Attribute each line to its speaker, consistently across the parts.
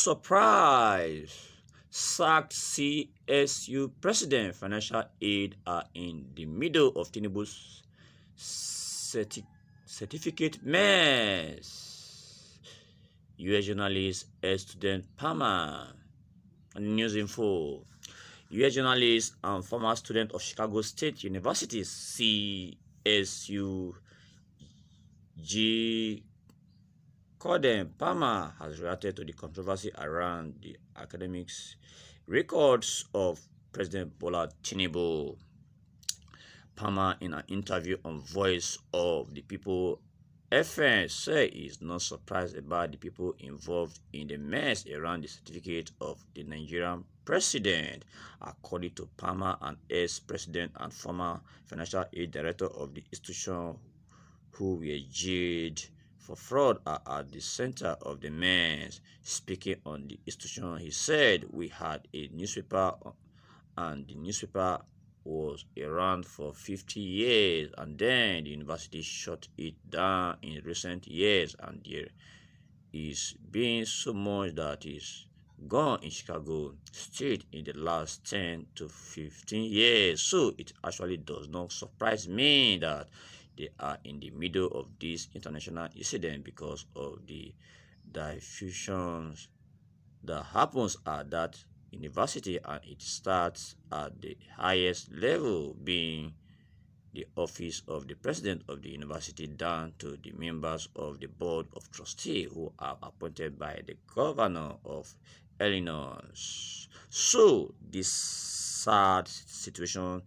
Speaker 1: Surprise! Sacked CSU president financial aid are in the middle of Tinubu's certificate mess. US journalist, ex-student Palmer. News info. US journalist and former student of Chicago State University CSU G. Corden Palmer has reacted to the controversy around the academics records of President Bola Tinubu. Palmer, in an interview on Voice of the People FM, said he is not surprised about the people involved in the mess around the certificate of the Nigerian president. According to Palmer, an ex-president and former financial aid director of the institution who were jailed for fraud are at the center of the mess. Speaking on the institution, he said, "We had a newspaper and the newspaper was around for 50 years and then the university shut it down in recent years, and there is been so much that is gone in Chicago State in the last 10 to 15 years. So it actually does not surprise me that they are in the middle of this international incident because of the diffusions that happens at that university, and it starts at the highest level, being the office of the president of the university, down to the members of the board of trustees who are appointed by the governor of Illinois. So this sad situation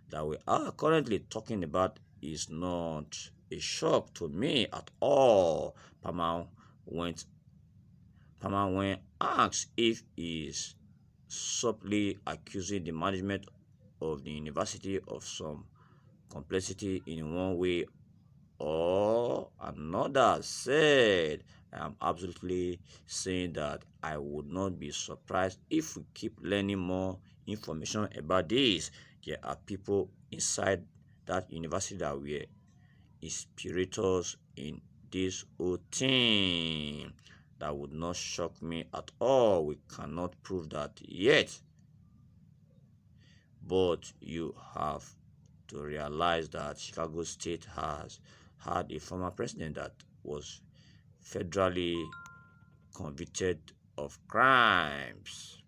Speaker 1: that we are currently talking about is not a shock to me at all. Palmer, when asked if he is subtly accusing the management of the university of some complexity in one way or another, said, "I am absolutely saying that I would not be surprised if we keep learning more information about this. There are people inside that university that were inspirators in this whole thing. That would not shock me at all. We cannot prove that yet. But you have to realize that Chicago State has had a former president that was federally convicted of crimes.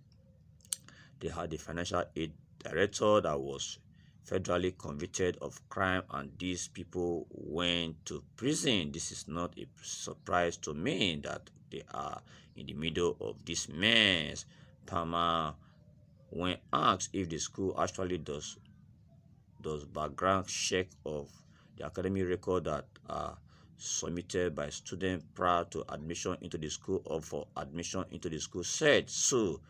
Speaker 1: They had a financial aid director that was federally convicted of crime, and these people went to prison. This is not a surprise to me that they are in the middle of this mess." Palmer, when asked if the school actually does background check of the academic record that are submitted by students prior to admission into the school or for admission into the school, said, "So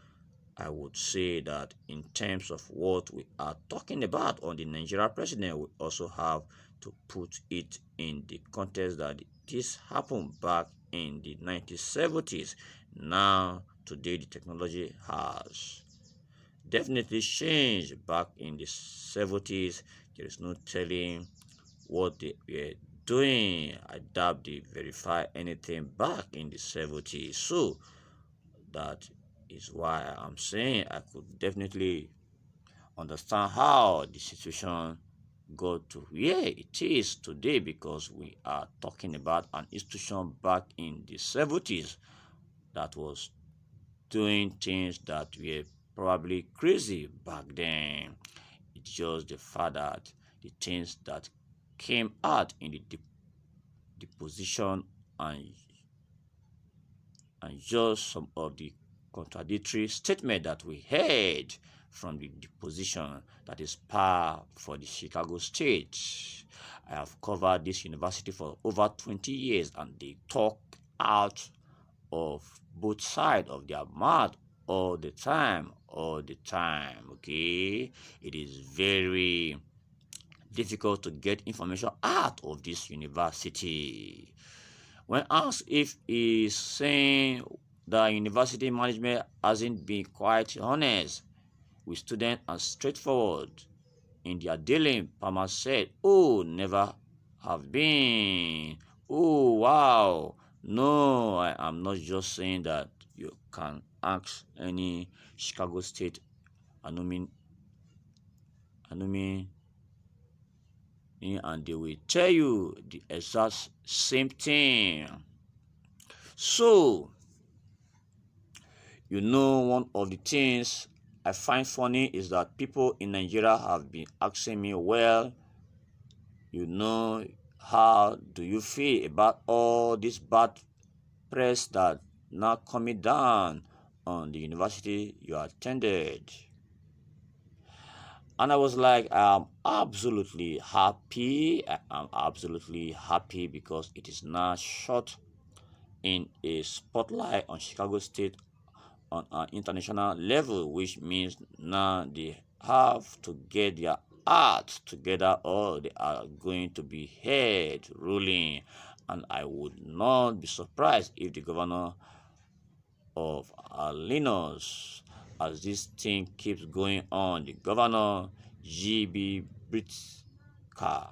Speaker 1: I would say that in terms of what we are talking about on the Nigeria president, we also have to put it in the context that this happened back in the 1970s. Now, today, the technology has definitely changed. Back in the 70s, there is no telling what they were doing. I doubt they verify anything back in the 70s. So that is why I'm saying I could definitely understand how the situation got to where it is today, because we are talking about an institution back in the 70s that was doing things that were probably crazy back then. It's just the fact that the things that came out in the deposition and just some of the contradictory statement that we heard from the deposition that is par for the Chicago State. I have covered this university for over 20 years, and they talk out of both sides of their mouth all the time, okay? It is very difficult to get information out of this university. When asked if he's saying the university management hasn't been quite honest with students and straightforward in their dealing, Palmer said, "Oh, never have been. Oh, wow. No, I am not just saying that you can ask any Chicago State alumni, and they will tell you the exact same thing. So, one of the things I find funny is that people in Nigeria have been asking me, well, how do you feel about all this bad press that now coming down on the university you attended? And I was like, I'm absolutely happy. I'm absolutely happy because it is now shot in a spotlight on Chicago State on an international level, which means now they have to get their act together or they are going to be head ruling. And I would not be surprised if the governor of Illinois, as this thing keeps going on, the governor G.B. Pritzker,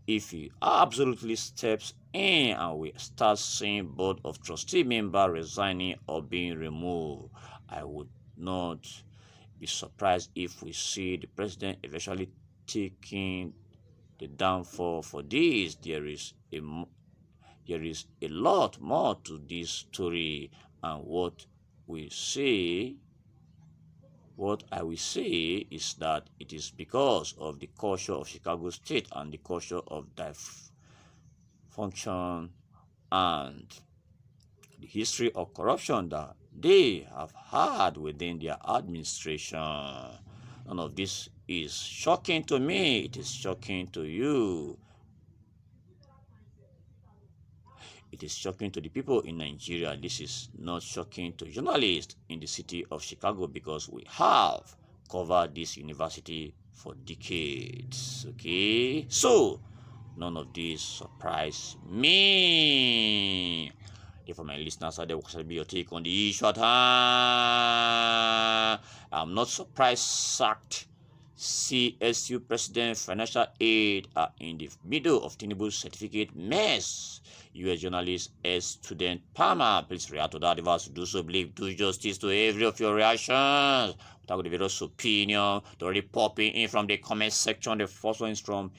Speaker 1: if he absolutely steps in and we start seeing board of trustee member resigning or being removed, I would not be surprised if we see the president eventually taking the downfall for this. There is a lot more to this story, and what I will say is that it is because of the culture of Chicago State and the culture of dysfunction and the history of corruption that they have had within their administration. None of this is shocking to me. It is shocking to you. It is shocking to the people in Nigeria. This is not shocking to journalists in the city of Chicago because we have covered this university for decades. Okay? So, none of this surprised me. Therefore, my listeners out there, what shall be your take on the issue at hand? I'm not surprised sacked CSU President financial aid are in the middle of Tinubu's certificate mess. U.S. journalist S. Student Palmer, please react to that. If I do so, believe, do justice to every of your reactions. Without the various opinion, they're already popping in from the comment section. The first one is from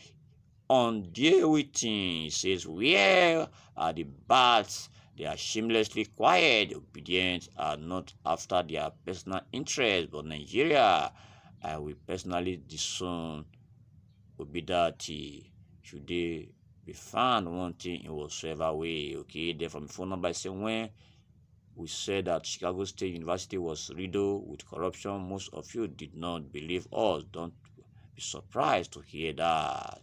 Speaker 1: On Dear Waiting. Says, where are the bats? They are shamelessly quiet, obedient, are not after their personal interest, but Nigeria. I will personally disown Obidati should they be found wanting in whatsoever way. Okay, then from the phone number, I say when we said that Chicago State University was riddled with corruption, most of you did not believe us. Don't be surprised to hear that.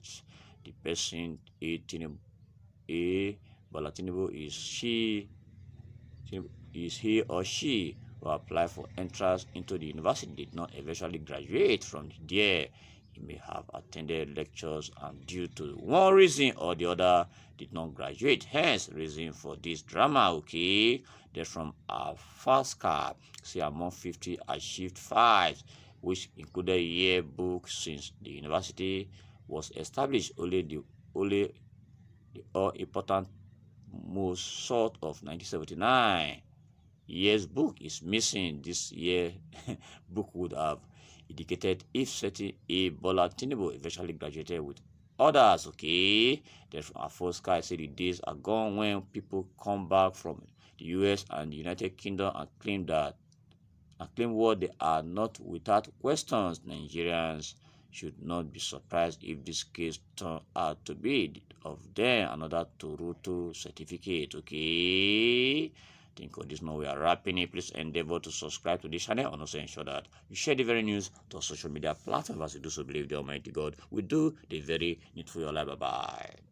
Speaker 1: The person Bola Tinubu is he or she who applied for entrance into the university did not eventually graduate from there. He may have attended lectures and due to one reason or the other did not graduate. Hence, reason for this drama. Okay, then from our first card, see among 50 achieved 5, which included a yearbook since the university was established. Only the all important most sort of 1979 year's book is missing. This year book would have indicated if certain Bola Tinubu eventually graduated with others. Okay, then from our first guy said the days are gone when people come back from the US and the United Kingdom and claim what they are not without questions. Nigerians should not be surprised if this case turns out to be of them another Toronto certificate. Okay, I think on this note we are wrapping it. Please endeavor to subscribe to this channel and also ensure that you share the very news to our social media platforms as you do so believe the Almighty God will do the very needful for your life. Bye bye.